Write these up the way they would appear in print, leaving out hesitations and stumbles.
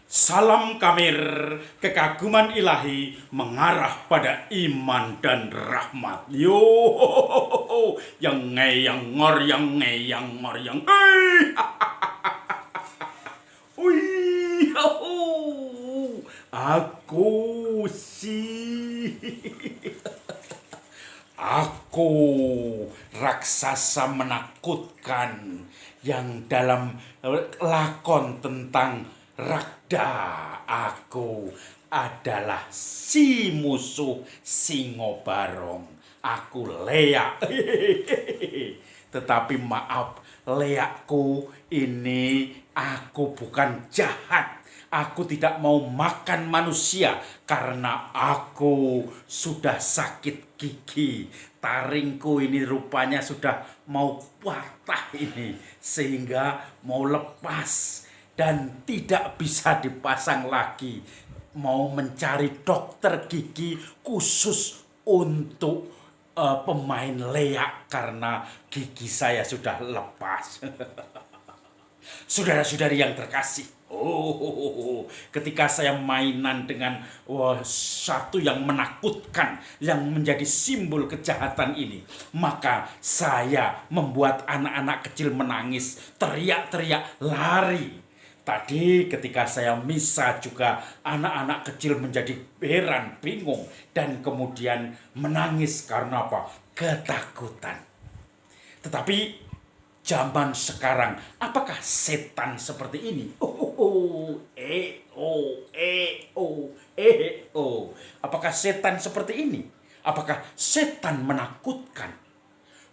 Salam Kamir, kekaguman ilahi mengarah pada iman dan rahmat. Yo, yang ngeyang ngor, yang ngeyang ngor, yang Wih, aku sih, aku raksasa menakutkan yang dalam lakon tentang Ragda. Aku adalah si musuh Singobarong. Aku Leak. Tetapi maaf, Leakku ini aku bukan jahat. Aku tidak mau makan manusia karena aku sudah sakit gigi. Taringku ini rupanya sudah mau patah ini, sehingga mau lepas dan tidak bisa dipasang lagi. Mau mencari dokter gigi khusus untuk pemain Leak karena gigi saya sudah lepas. Saudara-saudari yang terkasih, ketika saya mainan dengan satu yang menakutkan, yang menjadi simbol kejahatan ini, maka saya membuat anak-anak kecil menangis, teriak-teriak, lari. Tadi ketika saya misa juga anak-anak kecil menjadi heran, bingung, dan kemudian menangis karena apa? Ketakutan. Tetapi zaman sekarang, apakah setan seperti ini? Apakah setan seperti ini? Apakah setan menakutkan?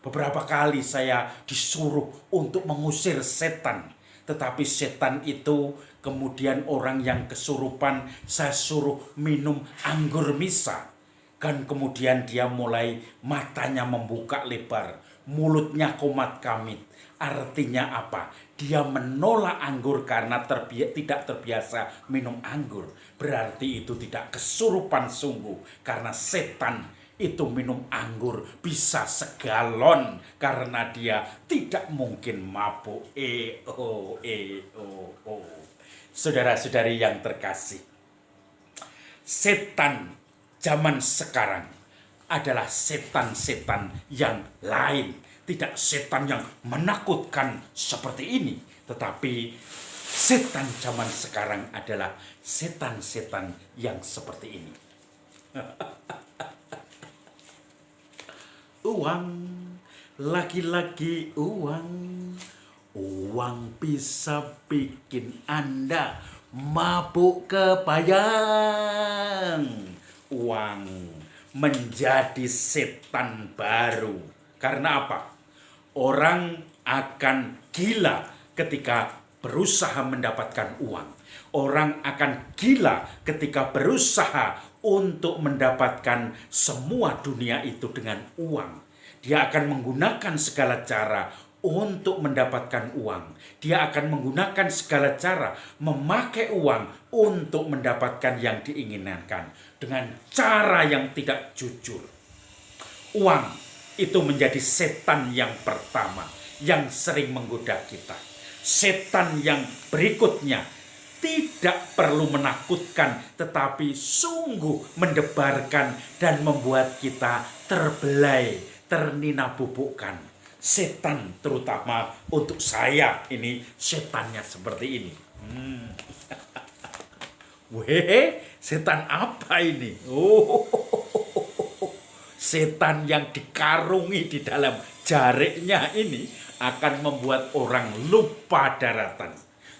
Beberapa kali saya disuruh untuk mengusir setan. Tetapi setan itu kemudian orang yang kesurupan saya suruh minum anggur misa. Dan kemudian dia mulai matanya membuka lebar, mulutnya komat kamit. Artinya apa? Dia menolak anggur karena tidak terbiasa minum anggur. Berarti itu tidak kesurupan sungguh. Karena setan itu minum anggur bisa segalon karena dia tidak mungkin mabuk. Saudara-saudari yang terkasih, setan zaman sekarang adalah setan-setan yang lain. Tidak setan yang menakutkan seperti ini. Tetapi setan zaman sekarang adalah setan-setan yang seperti ini. Uang, lagi-lagi uang. Uang bisa bikin Anda mabuk kebayang. Uang menjadi setan baru. Karena apa? Orang akan gila ketika berusaha mendapatkan uang. Orang akan gila ketika berusaha untuk mendapatkan semua dunia itu dengan uang. Dia akan menggunakan segala cara untuk mendapatkan uang. Dia akan menggunakan segala cara memakai uang untuk mendapatkan yang diinginkan dengan cara yang tidak jujur. Uang itu menjadi setan yang pertama yang sering menggoda kita. Setan yang berikutnya tidak perlu menakutkan, tetapi sungguh mendebarkan dan membuat kita terbelai, ternina-bubukkan. Setan terutama untuk saya ini setannya seperti ini. Setan apa ini? Setan yang dikarungi di dalam jariknya ini akan membuat orang lupa daratan.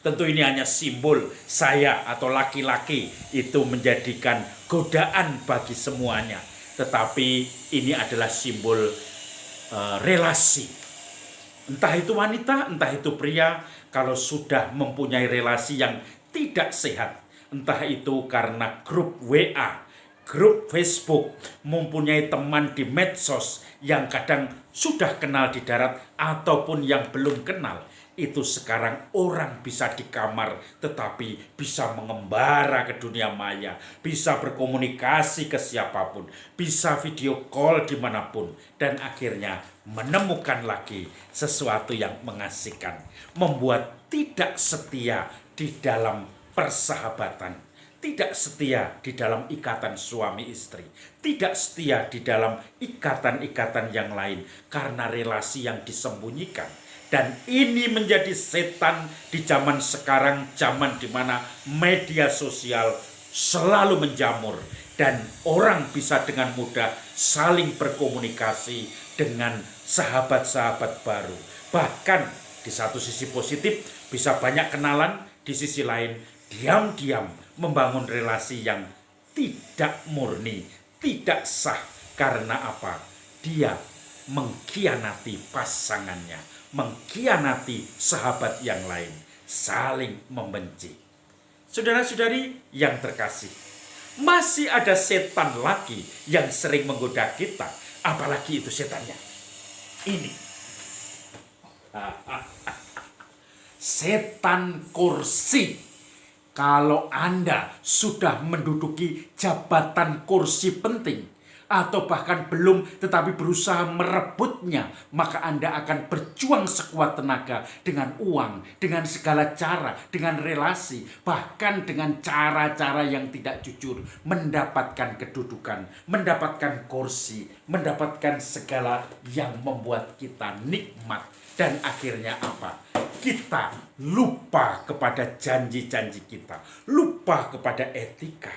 Tentu ini hanya simbol saya atau laki-laki itu menjadikan godaan bagi semuanya. Tetapi ini adalah simbol relasi. Entah itu wanita, entah itu pria, kalau sudah mempunyai relasi yang tidak sehat, entah itu karena grup WA, grup Facebook, mempunyai teman di medsos yang kadang sudah kenal di darat ataupun yang belum kenal, itu sekarang orang bisa di kamar tetapi bisa mengembara ke dunia maya, bisa berkomunikasi ke siapapun, bisa video call dimanapun, dan akhirnya menemukan lagi sesuatu yang mengasihkan, membuat tidak setia di dalam persahabatan, tidak setia di dalam ikatan suami istri, tidak setia di dalam ikatan-ikatan yang lain karena relasi yang disembunyikan. Dan ini menjadi setan di zaman sekarang, zaman di mana media sosial selalu menjamur dan orang bisa dengan mudah saling berkomunikasi dengan sahabat-sahabat baru. Bahkan di satu sisi positif bisa banyak kenalan, di sisi lain diam-diam membangun relasi yang tidak murni, tidak sah. Karena apa? Dia mengkhianati pasangannya, mengkhianati sahabat yang lain, saling membenci. Saudara-saudari yang terkasih, masih ada setan lagi yang sering menggoda kita. Apalagi itu setannya ini. Setan kursi. Kalau Anda sudah menduduki jabatan kursi penting, atau bahkan belum tetapi berusaha merebutnya, maka Anda akan berjuang sekuat tenaga dengan uang, dengan segala cara, dengan relasi, bahkan dengan cara-cara yang tidak jujur, mendapatkan kedudukan, mendapatkan kursi, mendapatkan segala yang membuat kita nikmat. Dan akhirnya apa? Kita lupa kepada janji-janji kita, lupa kepada etika.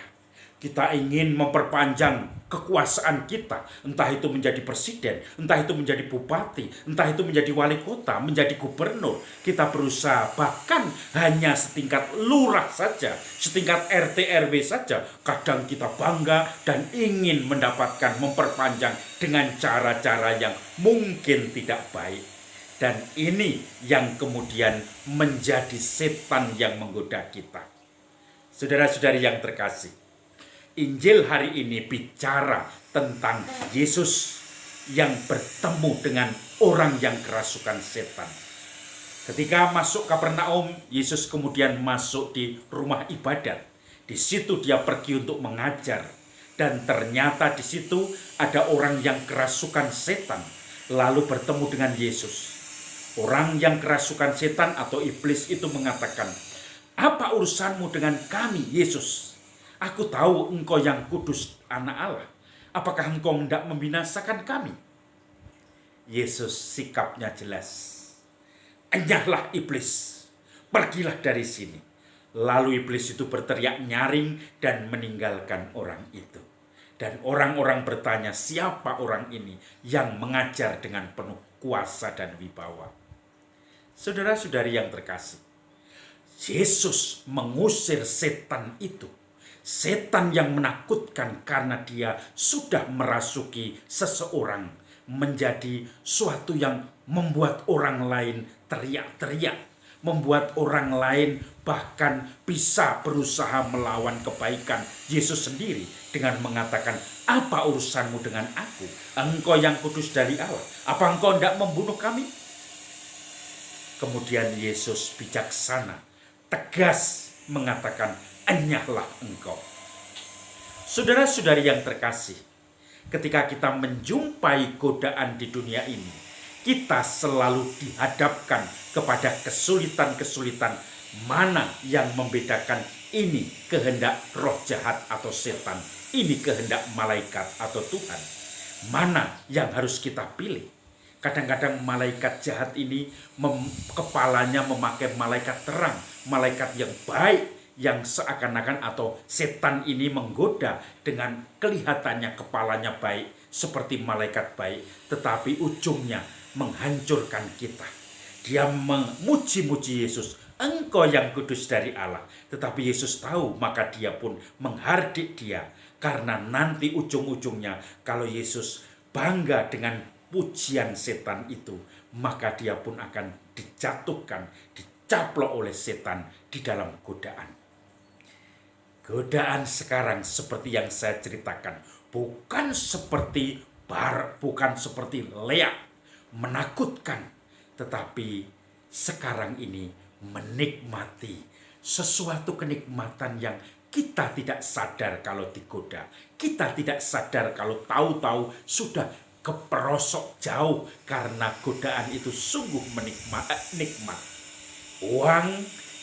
Kita ingin memperpanjang kekuasaan kita, entah itu menjadi presiden, entah itu menjadi bupati, entah itu menjadi wali kota, menjadi gubernur. Kita berusaha bahkan hanya setingkat lurah saja, setingkat RT RW saja. Kadang kita bangga dan ingin mendapatkan, memperpanjang dengan cara-cara yang mungkin tidak baik. Dan ini yang kemudian menjadi setan yang menggoda kita. Saudara-saudari yang terkasih, Injil hari ini bicara tentang Yesus yang bertemu dengan orang yang kerasukan setan. Ketika masuk Kapernaum, Yesus kemudian masuk di rumah ibadat. Di situ dia pergi untuk mengajar. Dan ternyata di situ ada orang yang kerasukan setan, lalu bertemu dengan Yesus. Orang yang kerasukan setan atau iblis itu mengatakan, "Apa urusanmu dengan kami, Yesus? Aku tahu engkau yang kudus, anak Allah. Apakah engkau hendak membinasakan kami?" Yesus sikapnya jelas. "Enyahlah iblis, pergilah dari sini." Lalu iblis itu berteriak nyaring dan meninggalkan orang itu. Dan orang-orang bertanya, siapa orang ini yang mengajar dengan penuh kuasa dan wibawa? Saudara-saudari yang terkasih, Yesus mengusir setan itu. Setan yang menakutkan karena dia sudah merasuki seseorang, menjadi suatu yang membuat orang lain teriak-teriak, membuat orang lain bahkan bisa berusaha melawan kebaikan Yesus sendiri dengan mengatakan, "Apa urusanmu dengan aku? Engkau yang kudus dari Allah. Apa engkau hendak membunuh kami?" Kemudian Yesus bijaksana, tegas mengatakan, "Enyahlah engkau." Saudara-saudari yang terkasih, ketika kita menjumpai godaan di dunia ini, kita selalu dihadapkan kepada kesulitan-kesulitan. Mana yang membedakan ini kehendak roh jahat atau setan, ini kehendak malaikat atau Tuhan? Mana yang harus kita pilih? Kadang-kadang malaikat jahat ini kepalanya memakai malaikat terang, malaikat yang baik, yang seakan-akan atau setan ini menggoda dengan kelihatannya kepalanya baik seperti malaikat baik, tetapi ujungnya menghancurkan kita. Dia memuji-muji Yesus, "Engkau yang kudus dari Allah." Tetapi Yesus tahu, maka dia pun menghardik dia. Karena nanti ujung-ujungnya kalau Yesus bangga dengan pujian setan itu, maka dia pun akan dijatuhkan, dicaplok oleh setan di dalam godaan. Godaan sekarang seperti yang saya ceritakan, bukan seperti Lea, menakutkan, tetapi sekarang ini menikmati sesuatu kenikmatan yang kita tidak sadar kalau digoda. Kita tidak sadar kalau tahu-tahu sudah keperosok jauh karena godaan itu sungguh nikmat. Uang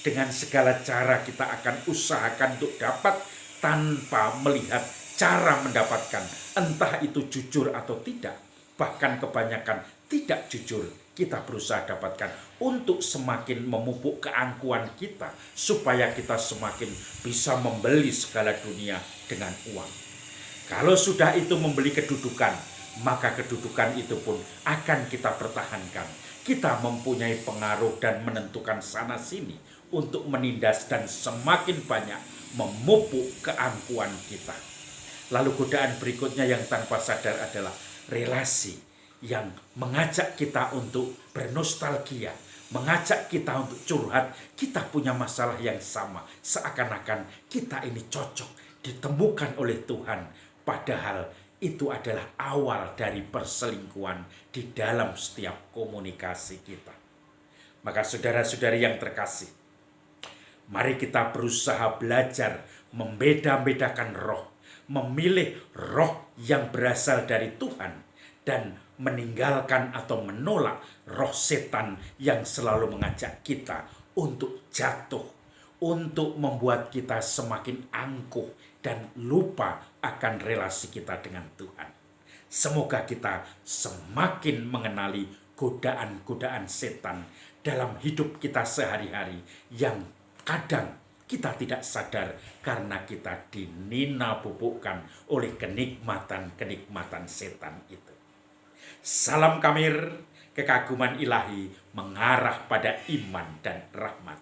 dengan segala cara kita akan usahakan untuk dapat tanpa melihat cara mendapatkan, entah itu jujur atau tidak, bahkan kebanyakan tidak jujur, kita berusaha dapatkan untuk semakin memupuk keangkuhan kita, supaya kita semakin bisa membeli segala dunia dengan uang. Kalau sudah itu membeli kedudukan, maka kedudukan itu pun akan kita pertahankan. Kita mempunyai pengaruh dan menentukan sana-sini untuk menindas dan semakin banyak memupuk keangkuhan kita. Lalu godaan berikutnya yang tanpa sadar adalah relasi yang mengajak kita untuk bernostalgia, mengajak kita untuk curhat. Kita punya masalah yang sama, seakan-akan kita ini cocok, ditemukan oleh Tuhan. Padahal itu adalah awal dari perselingkuhan di dalam setiap komunikasi kita. Maka saudara-saudari yang terkasih, mari kita berusaha belajar membeda-bedakan roh, memilih roh yang berasal dari Tuhan, dan meninggalkan atau menolak roh setan yang selalu mengajak kita untuk jatuh, untuk membuat kita semakin angkuh dan lupa akan relasi kita dengan Tuhan. Semoga kita semakin mengenali godaan-godaan setan dalam hidup kita sehari-hari yang kadang kita tidak sadar karena kita dinina-bubukkan oleh kenikmatan-kenikmatan setan itu. Salam Kamir, kekaguman ilahi mengarah pada iman dan rahmat.